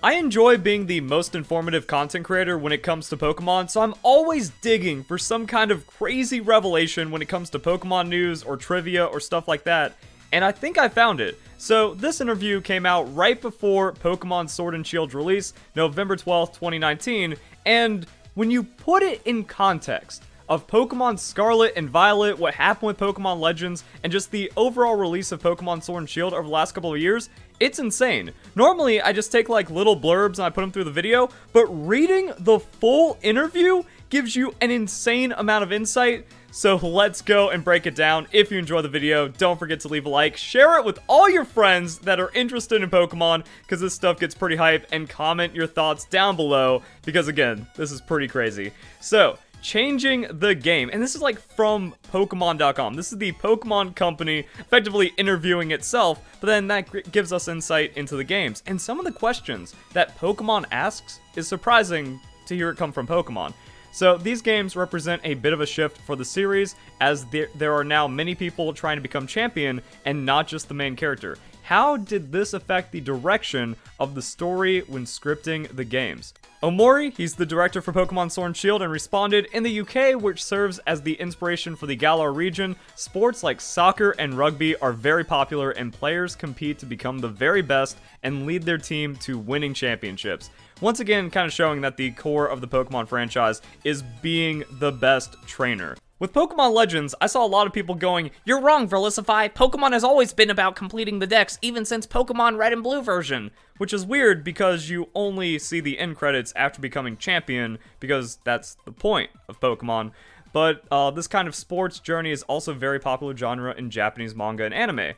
I enjoy being the most informative content creator when it comes to Pokemon, so I'm always digging for some kind of crazy revelation when it comes to Pokemon news or trivia or stuff like that, and I think I found it. So this interview came out right before Pokemon Sword and Shield's release, November 12th, 2019, and when you put it in context of Pokemon Scarlet and Violet, what happened with Pokemon Legends, and just the overall release of Pokemon Sword and Shield over the last couple of years, it's insane. Normally, I just take like little blurbs and I put them through the video, but reading the full interview gives you an insane amount of insight. So let's go and break it down. If you enjoy the video, don't forget to leave a like, share it with all your friends that are interested in Pokemon, because this stuff gets pretty hype, and comment your thoughts down below, because again, this is pretty crazy. So, changing the game, and this is like from Pokemon.com. This is the Pokemon company effectively interviewing itself, but then that gives us insight into the games. And some of the questions that Pokemon asks is surprising to hear it come from Pokemon. So these games represent a bit of a shift for the series, as there are now many people trying to become champion and not just the main character. How did this affect the direction of the story when scripting the games? Omori, he's the director for Pokemon Sword and Shield, and responded, in the UK, which serves as the inspiration for the Galar region, sports like soccer and rugby are very popular and players compete to become the very best and lead their team to winning championships. Once again, kind of showing that the core of the Pokemon franchise is being the best trainer. With Pokemon Legends, I saw a lot of people going, "You're wrong, Verlisify. Pokemon has always been about completing the dex, even since Pokemon Red and Blue version." Which is weird because you only see the end credits after becoming champion, because that's the point of Pokemon. But this kind of sports journey is also a very popular genre in Japanese manga and anime.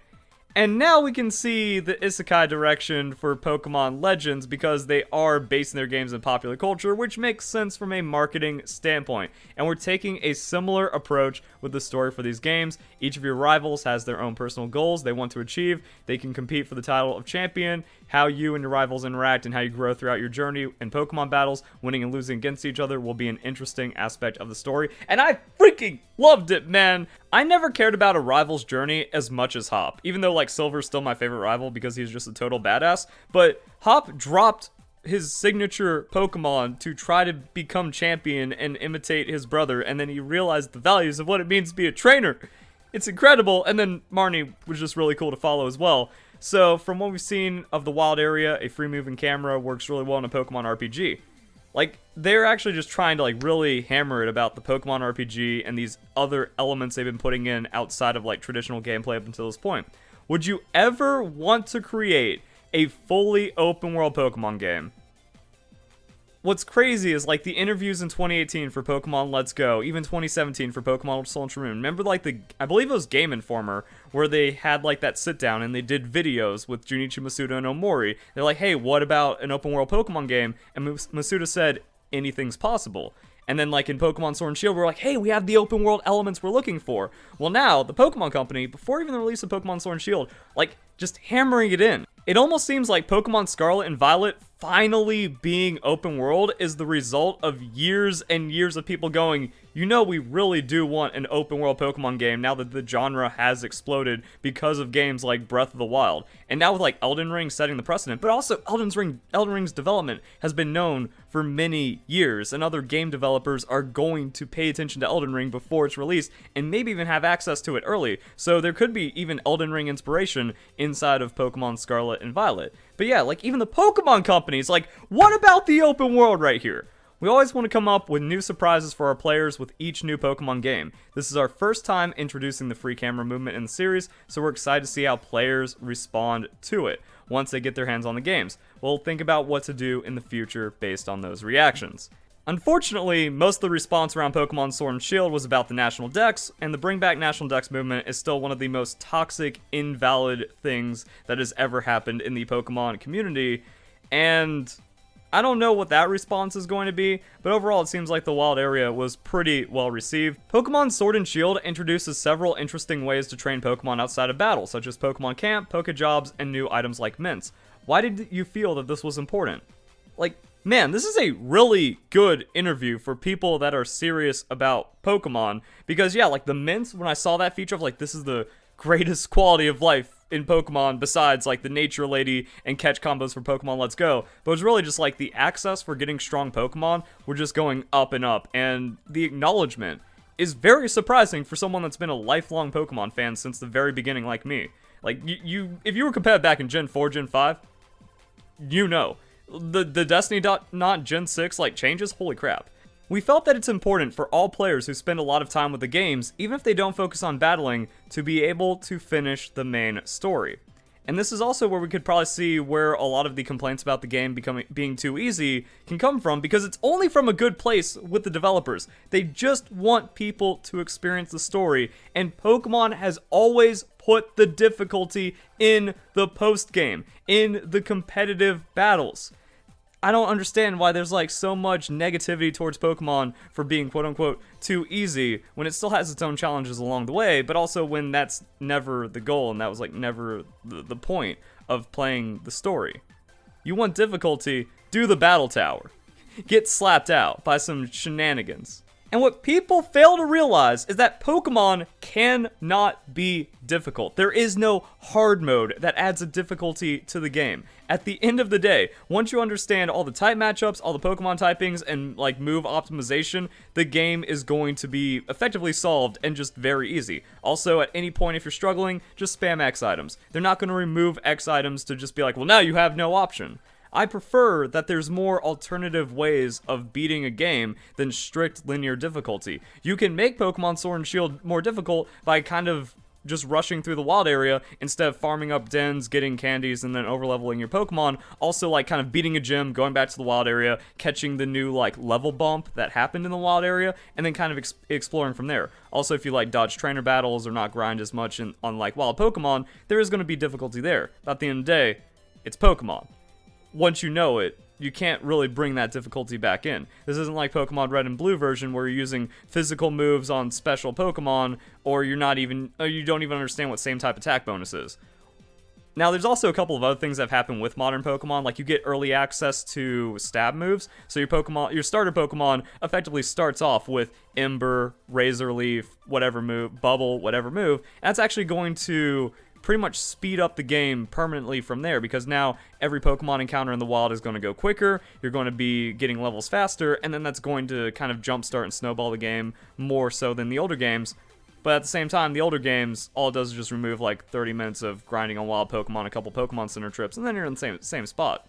And now we can see the isekai direction for Pokemon Legends because they are basing their games in popular culture, which makes sense from a marketing standpoint. And we're taking a similar approach with the story for these games. Each of your rivals has their own personal goals they want to achieve. They can compete for the title of champion. How you and your rivals interact and how you grow throughout your journey in Pokemon battles, winning and losing against each other, will be an interesting aspect of the story. And I freaking loved it, man! I never cared about a rival's journey as much as Hop, even though like Silver's still my favorite rival because he's just a total badass. But Hop dropped his signature Pokemon to try to become champion and imitate his brother, and then he realized the values of what it means to be a trainer. It's incredible, and then Marnie was just really cool to follow as well. So, from what we've seen of the wild area, a free-moving camera works really well in a Pokemon RPG. Like, they're actually just trying to, like, really hammer it about the Pokemon RPG and these other elements they've been putting in outside of, like, traditional gameplay up until this point. Would you ever want to create a fully open-world Pokemon game? What's crazy is, like, the interviews in 2018 for Pokemon Let's Go, even 2017 for Pokemon Soul and Moon. Remember, like, I believe it was Game Informer, where they had, like, that sit-down and they did videos with Junichi Masuda and Omori. They're like, hey, what about an open-world Pokemon game? And Masuda said, anything's possible. And then, like, in Pokemon Sword and Shield, we're like, hey, we have the open-world elements we're looking for. Well, now, the Pokemon Company, before even the release of Pokemon Sword and Shield, like, just hammering it in. It almost seems like Pokemon Scarlet and Violet finally being open world is the result of years and years of people going, you know, we really do want an open world Pokemon game now that the genre has exploded because of games like Breath of the Wild. And now with like Elden Ring setting the precedent, but also Elden Ring's development has been known for many years, and other game developers are going to pay attention to Elden Ring before it's released and maybe even have access to it early. So there could be even Elden Ring inspiration inside of Pokemon Scarlet and Violet. But yeah, like even the Pokemon companies, like, what about the open world right here? We always want to come up with new surprises for our players with each new Pokemon game. This is our first time introducing the free camera movement in the series, so we're excited to see how players respond to it once they get their hands on the games. We'll think about what to do in the future based on those reactions. Unfortunately, most of the response around Pokemon Sword and Shield was about the National Dex, and the Bring Back National Dex movement is still one of the most toxic, invalid things that has ever happened in the Pokemon community, and I don't know what that response is going to be, but overall it seems like the wild area was pretty well received. Pokemon Sword and Shield introduces several interesting ways to train Pokemon outside of battle, such as Pokemon Camp, Pokejobs, and new items like mints. Why did you feel that this was important? Like, man, this is a really good interview for people that are serious about Pokemon, because yeah, like the mints, when I saw that feature of like, this is the greatest quality of life in Pokemon besides like the Nature Lady and catch combos for Pokemon Let's Go, but it was really just like the access for getting strong Pokemon were just going up and up, and the acknowledgement is very surprising for someone that's been a lifelong Pokemon fan since the very beginning like me. Like, if you were competitive back in Gen 4, Gen 5, you know. The Destiny not Gen 6, like, changes, holy crap. We felt that it's important for all players who spend a lot of time with the games, even if they don't focus on battling, to be able to finish the main story. And this is also where we could probably see where a lot of the complaints about the game being too easy can come from, because it's only from a good place with the developers. They just want people to experience the story, and Pokemon has always put the difficulty in the post-game, in the competitive battles. I don't understand why there's like so much negativity towards Pokemon for being quote-unquote too easy when it still has its own challenges along the way, but also when that's never the goal and that was like never the point of playing the story. You want difficulty, do the battle tower. Get slapped out by some shenanigans. And what people fail to realize is that Pokemon cannot be difficult. There is no hard mode that adds a difficulty to the game. At the end of the day, once you understand all the type matchups, all the Pokemon typings, and like move optimization, the game is going to be effectively solved and just very easy. Also, at any point if you're struggling, just spam X items. They're not going to remove X items to just be like, well, now you have no option. I prefer that there's more alternative ways of beating a game than strict linear difficulty. You can make Pokemon Sword and Shield more difficult by kind of just rushing through the wild area instead of farming up dens, getting candies, and then overleveling your Pokemon. Also, like, kind of beating a gym, going back to the wild area, catching the new, like, level bump that happened in the wild area, and then kind of exploring from there. Also, if you, like, dodge trainer battles or not grind as much on, like, wild Pokemon, there is going to be difficulty there. But at the end of the day, it's Pokemon. Once you know it, you can't really bring that difficulty back in. This isn't like Pokemon Red and Blue version where you're using physical moves on special Pokemon, or you don't even understand what same type attack bonus is. Now, there's also a couple of other things that have happened with modern Pokemon, like you get early access to stab moves, so your starter Pokemon effectively starts off with Ember, Razor Leaf, whatever move, Bubble, whatever move, and that's actually going to pretty much speed up the game permanently from there, because now every Pokemon encounter in the wild is going to go quicker, you're going to be getting levels faster, and then that's going to kind of jumpstart and snowball the game more so than the older games. But at the same time, the older games, all it does is just remove like 30 minutes of grinding on wild Pokemon, a couple Pokemon Center trips, and then you're in the same spot.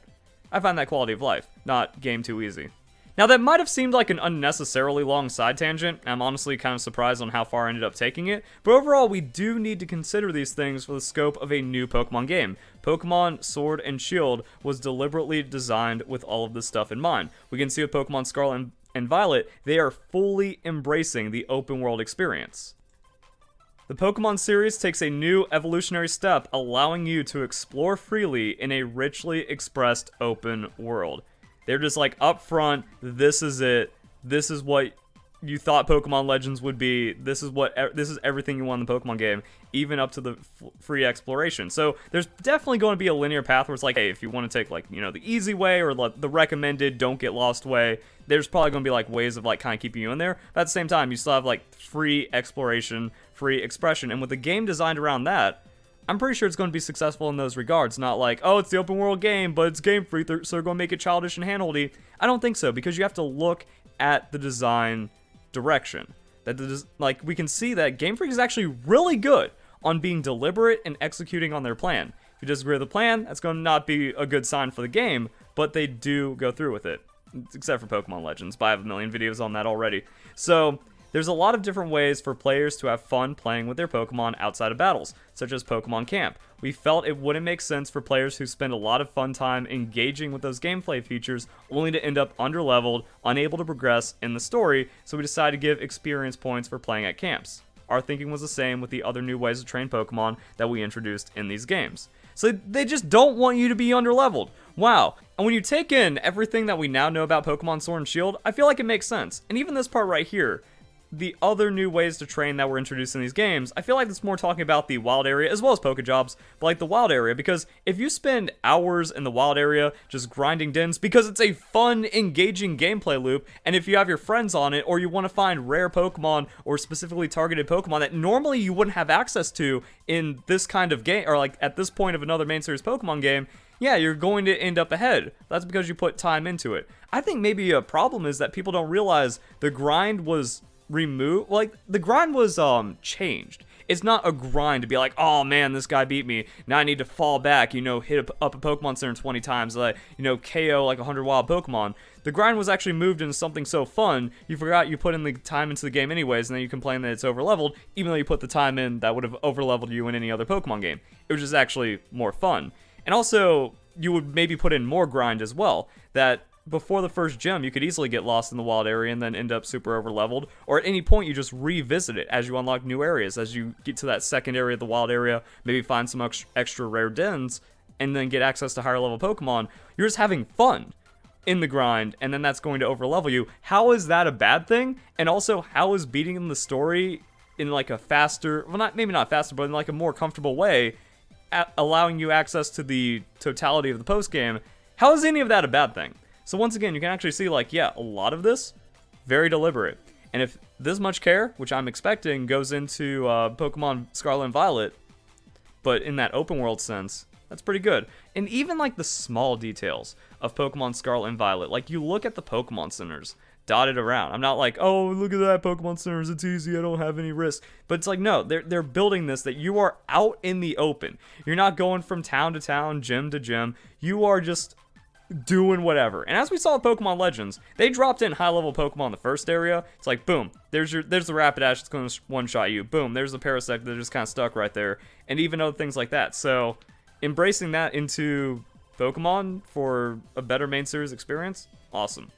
I find that quality of life, not game too easy. Now, that might have seemed like an unnecessarily long side tangent. I'm honestly kind of surprised on how far I ended up taking it, but overall, we do need to consider these things for the scope of a new Pokemon game. Pokemon Sword and Shield was deliberately designed with all of this stuff in mind. We can see with Pokemon Scarlet and Violet, they are fully embracing the open world experience. The Pokemon series takes a new evolutionary step, allowing you to explore freely in a richly expressed open world. They're just like, up front, this is it. This is what you thought Pokemon Legends would be. This is everything you want in the Pokemon game, even up to the free exploration. So there's definitely going to be a linear path where it's like, hey, if you want to take like, you know, the easy way or the recommended don't get lost way, there's probably going to be like ways of like kind of keeping you in there. But at the same time, you still have like free exploration, free expression, and with the game designed around that, I'm pretty sure it's going to be successful in those regards. Not like, oh, it's the open world game, but it's game free, so they're going to make it childish and handholdy. I don't think so, because you have to look at the design direction. Like, we can see that Game Freak is actually really good on being deliberate and executing on their plan. If you disagree with the plan, that's going to not be a good sign for the game, but they do go through with it. Except for Pokemon Legends, but I have a million videos on that already. So there's a lot of different ways for players to have fun playing with their Pokemon outside of battles, such as Pokemon Camp. We felt it wouldn't make sense for players who spend a lot of fun time engaging with those gameplay features only to end up underleveled, unable to progress in the story, so we decided to give experience points for playing at camps. Our thinking was the same with the other new ways to train Pokemon that we introduced in these games. So they just don't want you to be underleveled. Wow. And when you take in everything that we now know about Pokemon Sword and Shield, I feel like it makes sense. And even this part right here, the other new ways to train that were introduced in these games, I feel like it's more talking about the wild area as well as Pokejobs, but like the wild area, because if you spend hours in the wild area just grinding dens, because it's a fun, engaging gameplay loop, and if you have your friends on it, or you want to find rare Pokemon or specifically targeted Pokemon that normally you wouldn't have access to in this kind of game, or like at this point of another main series Pokemon game, yeah, you're going to end up ahead. That's because you put time into it. I think maybe a problem is that people don't realize the grind was removed. Like, the grind was changed. It's not a grind to be like, oh man, this guy beat me, now I need to fall back, hit up a Pokemon Center 20 times, like, KO like 100 wild Pokemon. The grind was actually moved into something so fun, you forgot you put in the time into the game anyways, and then you complain that it's overleveled, even though you put the time in that would have overleveled you in any other Pokemon game. It was just actually more fun. And also, you would maybe put in more grind as well, that before the first gym, you could easily get lost in the wild area and then end up super overleveled, or at any point you just revisit it as you unlock new areas, as you get to that second area of the wild area, maybe find some extra rare dens, and then get access to higher level Pokemon. You're just having fun in the grind, and then that's going to overlevel you. How is that a bad thing? And also, how is beating the story in like a faster, well, maybe not faster, but in like a more comfortable way, allowing you access to the totality of the post game, how is any of that a bad thing? So once again, you can actually see, like, yeah, a lot of this, very deliberate. And if this much care, which I'm expecting, goes into Pokemon Scarlet and Violet, but in that open world sense, that's pretty good. And even, like, the small details of Pokemon Scarlet and Violet, like, you look at the Pokemon Centers dotted around. I'm not like, oh, look at that, Pokemon Centers, it's easy, I don't have any risk. But it's like, no, they're building this that you are out in the open. You're not going from town to town, gym to gym. You are just doing whatever. And as we saw with Pokemon Legends, they dropped in high-level Pokemon in the first area. It's like, boom, there's the Rapidash that's going to one-shot you. Boom, there's the Parasect that just kind of stuck right there. And even other things like that. So, embracing that into Pokemon for a better main series experience, awesome.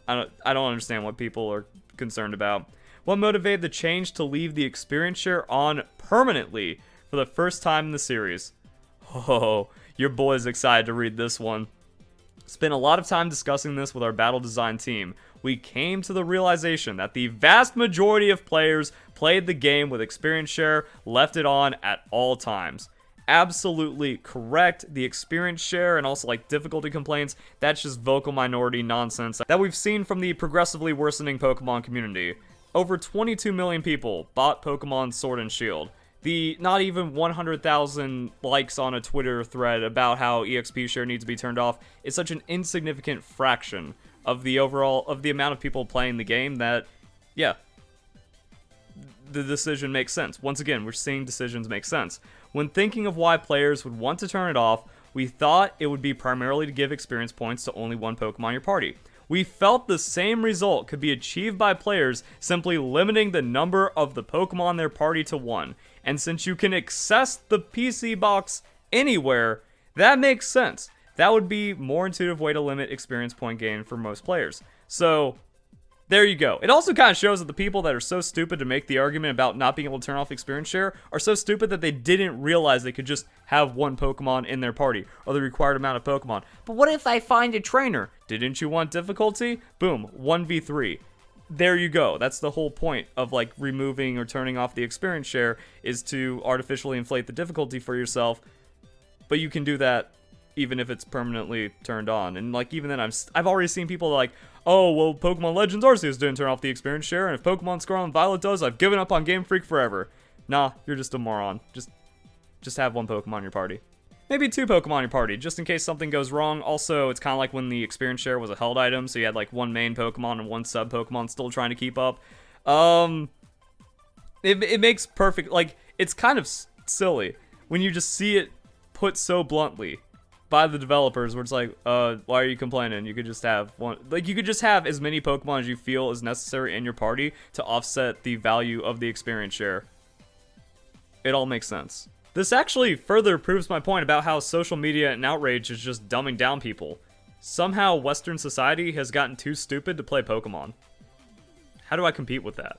I don't understand what people are concerned about. What motivated the change to leave the experience share on permanently for the first time in the series? Oh, your boy's excited to read this one. Spent a lot of time discussing this with our battle design team. We came to the realization that the vast majority of players played the game with experience share, left it on at all times. Absolutely correct. The experience share and also like difficulty complaints, that's just vocal minority nonsense that we've seen from the progressively worsening Pokemon community. Over 22 million people bought Pokemon Sword and Shield. The not even 100,000 likes on a Twitter thread about how EXP share needs to be turned off is such an insignificant fraction of the amount of people playing the game that, yeah, the decision makes sense. Once again, we're seeing decisions make sense. When thinking of why players would want to turn it off, we thought it would be primarily to give experience points to only one Pokemon in your party. We felt the same result could be achieved by players simply limiting the number of the Pokemon in their party to one. And since you can access the PC box anywhere, that makes sense. That would be a more intuitive way to limit experience point gain for most players. So, there you go. It also kind of shows that the people that are so stupid to make the argument about not being able to turn off experience share are so stupid that they didn't realize they could just have one Pokemon in their party, or the required amount of Pokemon. But what if I find a trainer? Didn't you want difficulty? Boom, 1v3. There you go. That's the whole point of like removing or turning off the experience share, is to artificially inflate the difficulty for yourself. But you can do that even if it's permanently turned on. And like even then, I've already seen people like, oh well, Pokemon Legends Arceus didn't turn off the experience share, and if Pokemon Scarlet and Violet does, I've given up on Game Freak forever. Nah, you're just a moron. Just have one Pokemon in your party. Maybe two Pokemon in your party, just in case something goes wrong. Also, it's kind of like when the experience share was a held item, so you had like one main Pokemon and one sub Pokemon still trying to keep up. It makes perfect, like, it's kind of silly when you just see it put so bluntly by the developers, where it's like, why are you complaining? You could just have one, like, you could just have as many Pokemon as you feel is necessary in your party to offset the value of the experience share. It all makes sense. This actually further proves my point about how social media and outrage is just dumbing down people. Somehow Western society has gotten too stupid to play Pokemon. How do I compete with that?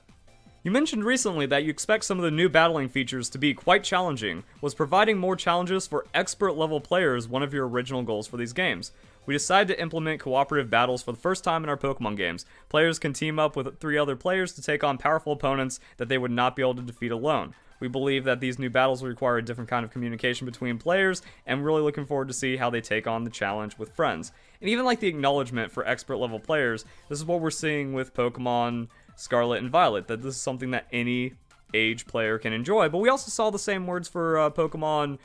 You mentioned recently that you expect some of the new battling features to be quite challenging. Was providing more challenges for expert level players one of your original goals for these games? we decided to implement cooperative battles for the first time in our Pokemon games. Players can team up with 3 other players to take on powerful opponents that they would not be able to defeat alone. We believe that these new battles will require a different kind of communication between players, and we're really looking forward to see how they take on the challenge with friends. And even like the acknowledgement for expert level players, this is what we're seeing with Pokemon Scarlet and Violet, that this is something that any age player can enjoy. But we also saw the same words for Pokemon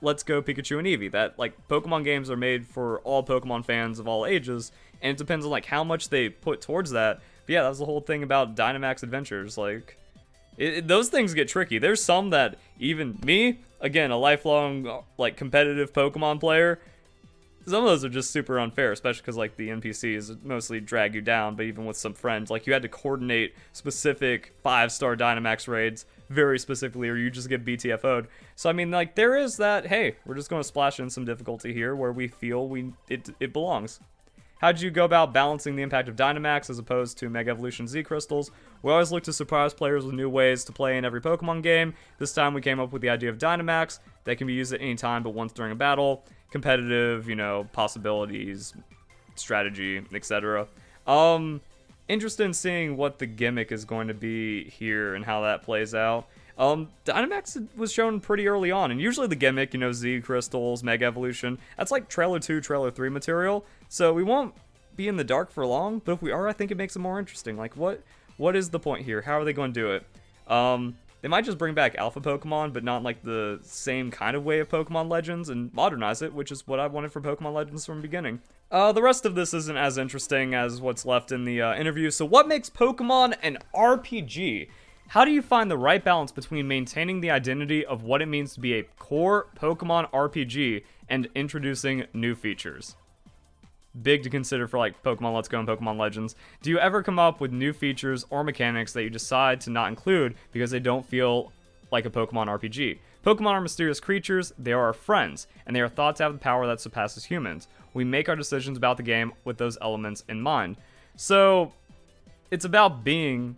Let's Go Pikachu and Eevee, that like Pokemon games are made for all Pokemon fans of all ages, and it depends on like how much they put towards that. But yeah, that's the whole thing about Dynamax Adventures, like those things get tricky. There's some that even me, again, a lifelong like competitive Pokemon player, some of those are just super unfair, especially because like the NPCs mostly drag you down. But even with some friends, like you had to coordinate specific 5-star Dynamax raids very specifically, or you just get BTFO'd. So I mean, like there is that. Hey, we're just going to splash in some difficulty here where we feel it belongs. How'd you go about balancing the impact of Dynamax as opposed to Mega Evolution Z Crystals? We always look to surprise players with new ways to play in every Pokemon game. This time we came up with the idea of Dynamax that can be used at any time but once during a battle. Competitive, possibilities, strategy, etc. Interested in seeing what the gimmick is going to be here and how that plays out. Dynamax was shown pretty early on, and usually the gimmick, Z Crystals, Mega Evolution, that's like Trailer 2, Trailer 3 material, so we won't be in the dark for long, but if we are, I think it makes it more interesting. Like, what is the point here? How are they going to do it? They might just bring back Alpha Pokemon, but not like the same kind of way of Pokemon Legends, and modernize it, which is what I wanted for Pokemon Legends from the beginning. The rest of this isn't as interesting as what's left in the interview, so what makes Pokemon an RPG? How do you find the right balance between maintaining the identity of what it means to be a core Pokemon RPG and introducing new features? Big to consider for like Pokemon Let's Go and Pokemon Legends. Do you ever come up with new features or mechanics that you decide to not include because they don't feel like a Pokemon RPG? Pokemon are mysterious creatures, they are our friends, and they are thought to have the power that surpasses humans. We make our decisions about the game with those elements in mind. So, it's about having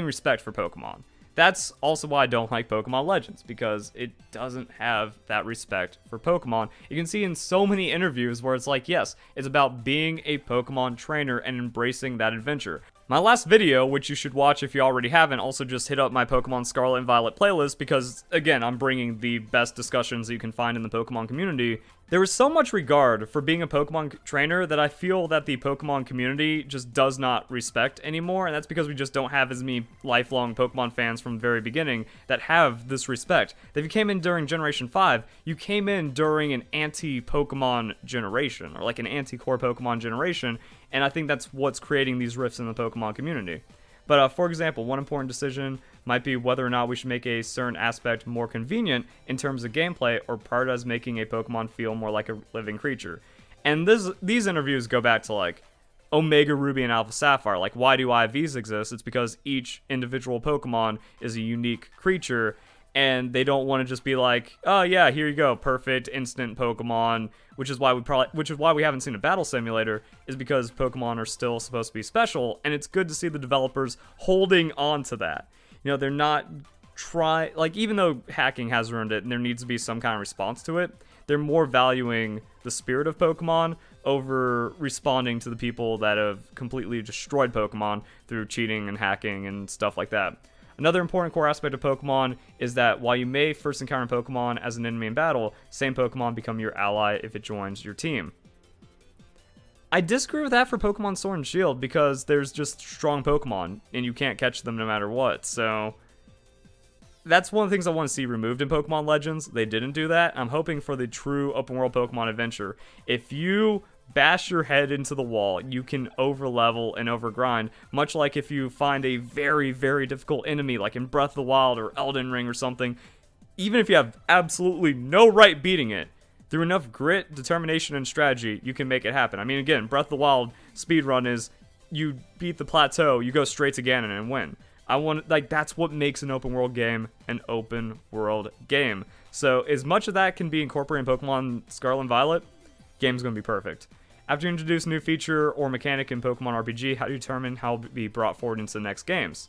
respect for Pokemon. That's also why I don't like Pokemon Legends, because it doesn't have that respect for Pokemon. You can see in so many interviews where it's like, yes, it's about being a Pokemon trainer and embracing that adventure. My last video, which you should watch if you already haven't, also just hit up my Pokemon Scarlet and Violet playlist because, again, I'm bringing the best discussions that you can find in the Pokemon community. There is so much regard for being a Pokemon trainer that I feel that the Pokemon community just does not respect anymore, and that's because we just don't have as many lifelong Pokemon fans from the very beginning that have this respect. If you came in during Generation 5, you came in during an anti-Pokemon generation, or like an anti-core Pokemon generation, and I think that's what's creating these rifts in the Pokemon community. But for example, one important decision might be whether or not we should make a certain aspect more convenient in terms of gameplay or prioritize making a Pokemon feel more like a living creature. And these interviews go back to like Omega Ruby and Alpha Sapphire. Like, why do IVs exist? It's because each individual Pokemon is a unique creature, and they don't want to just be like, oh yeah, here you go, perfect instant Pokemon, which is why we haven't seen a battle simulator, is because Pokemon are still supposed to be special, and it's good to see the developers holding on to that. They're not even though hacking has ruined it and there needs to be some kind of response to it, they're more valuing the spirit of Pokemon over responding to the people that have completely destroyed Pokemon through cheating and hacking and stuff like that. Another important core aspect of Pokemon is that while you may first encounter Pokemon as an enemy in battle, same Pokemon become your ally if it joins your team. I disagree with that for Pokemon Sword and Shield because there's just strong Pokemon and you can't catch them no matter what, so that's one of the things I want to see removed in Pokemon Legends. They didn't do that. I'm hoping for the true open world Pokemon adventure. If you bash your head into the wall, you can overlevel and overgrind, much like if you find a very, very difficult enemy like in Breath of the Wild or Elden Ring or something, even if you have absolutely no right beating it, through enough grit, determination, and strategy, you can make it happen. I mean, again, Breath of the Wild speedrun is you beat the plateau, you go straight to Ganon and win. That's what makes an open world game an open world game. So as much of that can be incorporated in Pokemon Scarlet and Violet, game's gonna be perfect. After you introduce a new feature or mechanic in Pokemon RPG, how do you determine how it will be brought forward into the next games?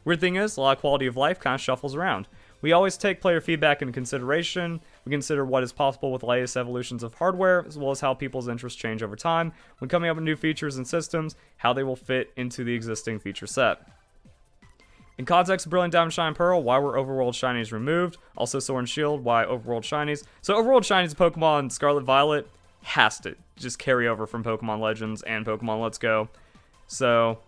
Weird thing is, a lot of quality of life kind of shuffles around. We always take player feedback into consideration. We consider what is possible with latest evolutions of hardware, as well as how people's interests change over time when coming up with new features and systems, how they will fit into the existing feature set. In context of Brilliant Diamond, Shine, Pearl, why were Overworld Shinies removed? Also Sword and Shield, why Overworld Shinies? So Overworld Shinies Pokemon Scarlet Violet has to just carry over from Pokemon Legends and Pokemon Let's Go. So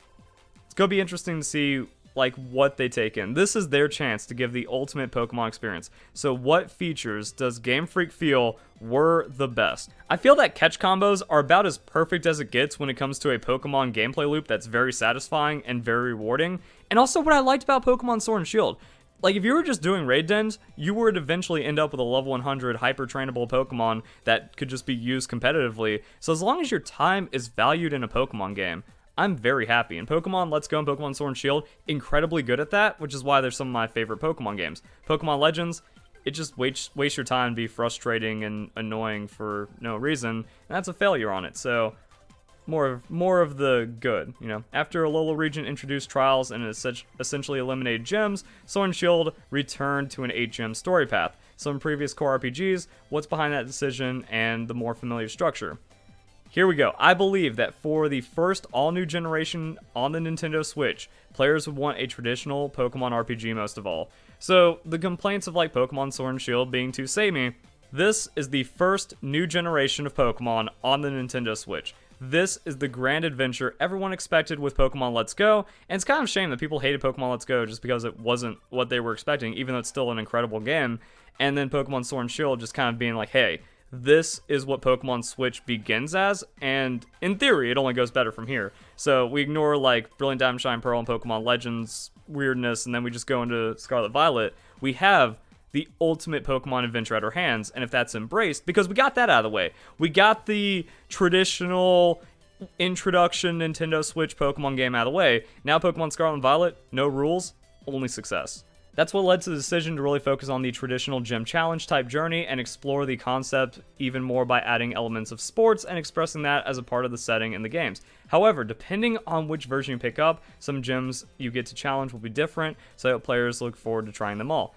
it's going to be interesting to see like what they take in. This is their chance to give the ultimate Pokemon experience. So what features does Game Freak feel were the best? I feel that catch combos are about as perfect as it gets when it comes to a Pokemon gameplay loop that's very satisfying and very rewarding. And also what I liked about Pokemon Sword and Shield, like if you were just doing raid dens, you would eventually end up with a level 100 hyper trainable Pokemon that could just be used competitively. So as long as your time is valued in a Pokemon game, I'm very happy. And Pokemon Let's Go and Pokemon Sword and Shield, incredibly good at that, which is why they're some of my favorite Pokemon games. Pokemon Legends, it just wastes your time and be frustrating and annoying for no reason, and that's a failure on it. So more of the good, you know. After Alola region introduced trials and essentially eliminated gyms, Sword and Shield returned to an 8-gym story path. Some previous core RPGs, what's behind that decision, and the more familiar structure. Here we go. I believe that for the first all-new generation on the Nintendo Switch, players would want a traditional Pokemon RPG most of all. So, the complaints of like Pokemon Sword and Shield being too samey, this is the first new generation of Pokemon on the Nintendo Switch. This is the grand adventure everyone expected with Pokemon Let's Go, and it's kind of a shame that people hated Pokemon Let's Go just because it wasn't what they were expecting, even though it's still an incredible game, and then Pokemon Sword and Shield just kind of being like, hey, this is what Pokemon Switch begins as, and in theory, it only goes better from here. So we ignore like Brilliant Diamond, Shine, Pearl, and Pokemon Legends weirdness, and then we just go into Scarlet Violet. We have the ultimate Pokemon adventure at our hands, and if that's embraced, because we got that out of the way. We got the traditional introduction Nintendo Switch Pokemon game out of the way. Now Pokemon Scarlet and Violet, no rules, only success. That's what led to the decision to really focus on the traditional gym challenge type journey and explore the concept even more by adding elements of sports and expressing that as a part of the setting in the games. However, depending on which version you pick up, some gyms you get to challenge will be different, so players look forward to trying them all.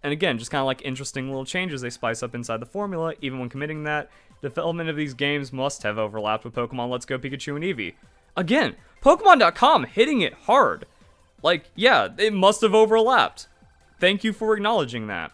And again, just kind of like interesting little changes they spice up inside the formula, even when committing that. Development of these games must have overlapped with Pokemon Let's Go Pikachu and Eevee. Again, Pokemon.com hitting it hard. Like, yeah, it must have overlapped. Thank you for acknowledging that.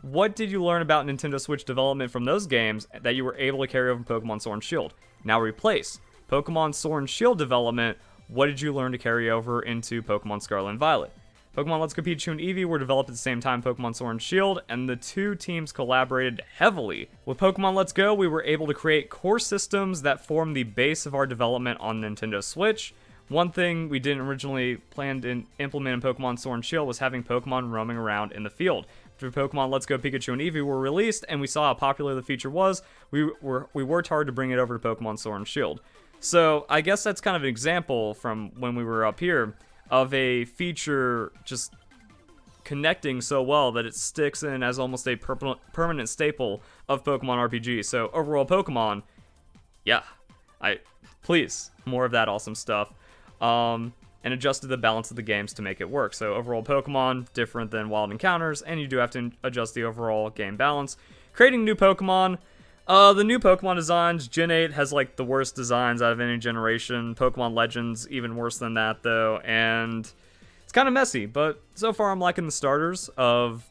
What did you learn about Nintendo Switch development from those games that you were able to carry over from Pokemon Sword and Shield? Now replace Pokemon Sword and Shield development. What did you learn to carry over into Pokemon Scarlet and Violet? Pokemon Let's Go Pikachu and Eevee were developed at the same time Pokemon Sword and Shield, and the two teams collaborated heavily. With Pokemon Let's Go, we were able to create core systems that form the base of our development on Nintendo Switch. One thing we didn't originally plan to implement in Pokemon Sword and Shield was having Pokemon roaming around in the field. After Pokemon Let's Go Pikachu and Eevee were released and we saw how popular the feature was, we worked hard to bring it over to Pokemon Sword and Shield. So I guess that's kind of an example from when we were up here of a feature just connecting so well that it sticks in as almost a permanent staple of Pokemon RPG. So overall Pokemon, yeah, please, more of that awesome stuff. And adjusted the balance of the games to make it work. So overall Pokemon, different than Wild Encounters, and you do have to adjust the overall game balance. Creating new Pokemon, the new Pokemon designs, Gen 8 has like the worst designs out of any generation. Pokemon Legends, even worse than that though, and it's kind of messy, but so far I'm liking the starters of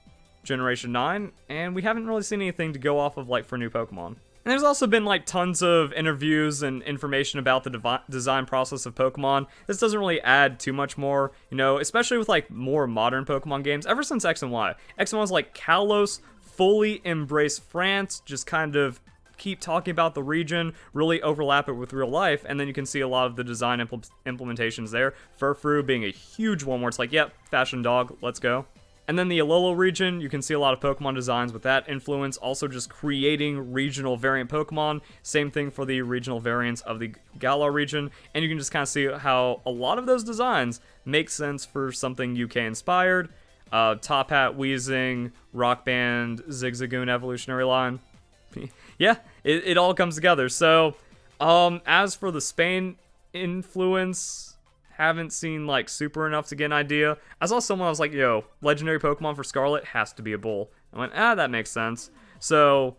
Generation 9, and we haven't really seen anything to go off of like for new Pokemon. And there's also been like tons of interviews and information about the design process of Pokemon. This doesn't really add too much more, you know, especially with like more modern Pokemon games. Ever since X and Y. X and Y's like Kalos fully embrace France, just kind of keep talking about the region, really overlap it with real life, and then you can see a lot of the design implementations there. Furfrou being a huge one where it's like, yep, fashion dog, let's go. And then the Alola region, you can see a lot of Pokemon designs with that influence, also just creating regional variant Pokemon. Same thing for the regional variants of the Galar region, and you can just kind of see how a lot of those designs make sense for something UK inspired. Top Hat, Weezing, Rock Band, Zigzagoon evolutionary line. Yeah, it all comes together. So, as for the Spain influence, haven't seen like super enough to get an idea. I saw someone, I was like, yo, legendary Pokemon for Scarlet has to be a bull. I went, that makes sense. So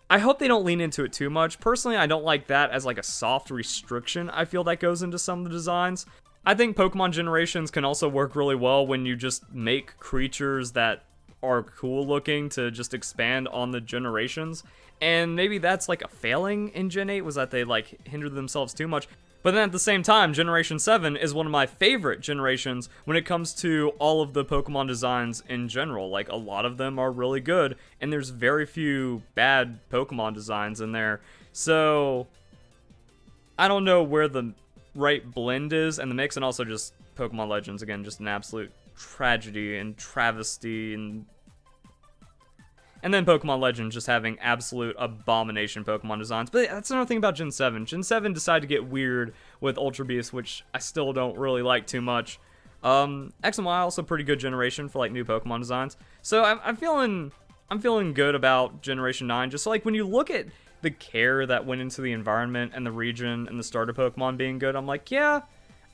I hope they don't lean into it too much. Personally, I don't like that as like a soft restriction. I feel that goes into some of the designs. I think Pokemon generations can also work really well when you just make creatures that are cool looking to just expand on the generations. And maybe that's like a failing in Gen 8, was that they like hindered themselves too much. But then at the same time, Generation 7 is one of my favorite generations when it comes to all of the Pokemon designs in general. Like, a lot of them are really good, and there's very few bad Pokemon designs in there. So, I don't know where the right blend is and the mix, and also just Pokemon Legends, again, just an absolute tragedy and travesty, and then Pokemon Legends just having absolute abomination Pokemon designs. But that's another thing about Gen 7. Gen 7 decided to get weird with Ultra Beast, which I still don't really like too much. X and Y also pretty good generation for like new Pokemon designs. So I'm feeling good about Generation 9. Just like when you look at the care that went into the environment and the region and the starter Pokemon being good, I'm like, yeah,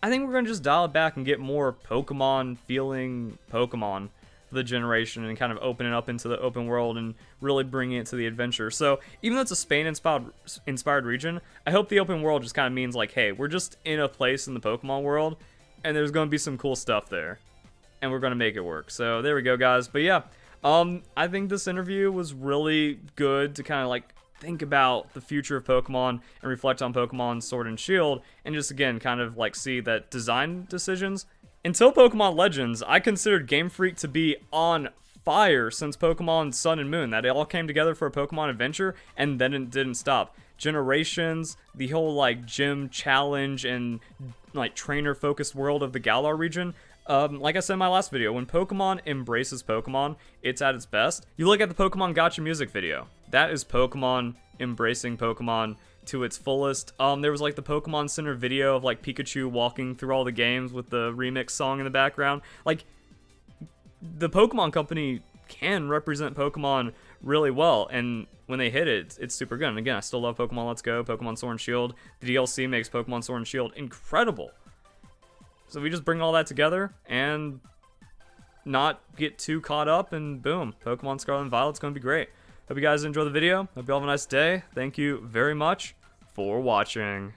I think we're gonna just dial it back and get more Pokemon feeling Pokemon for the generation and kind of open it up into the open world and really bringing it to the adventure. So even though it's a Spain-inspired region, I hope the open world just kind of means like, hey, we're just in a place in the Pokemon world and there's going to be some cool stuff there and we're going to make it work. So there we go, guys. But yeah, I think this interview was really good to kind of like think about the future of Pokemon and reflect on Pokemon Sword and Shield, and just again kind of like see that design decisions. Until Pokemon Legends, I considered Game Freak to be on fire since Pokemon Sun and Moon, that it all came together for a Pokemon adventure and then it didn't stop. Generations, the whole like gym challenge and like trainer focused world of the Galar region. Like I said in my last video, when Pokemon embraces Pokemon, it's at its best. You look at the Pokemon Gotcha music video. That is Pokemon embracing Pokemon to its fullest. There was like the Pokemon Center video of like Pikachu walking through all the games with the remix song in the background. Like, the Pokemon Company can represent Pokemon really well, and when they hit it, it's super good. And again, I still love Pokemon Let's Go, Pokemon Sword and Shield. The DLC makes Pokemon Sword and Shield incredible. So we just bring all that together and not get too caught up, and boom, Pokemon Scarlet and Violet's going to be great. Hope you guys enjoy the video. Hope you all have a nice day. Thank you very much for watching.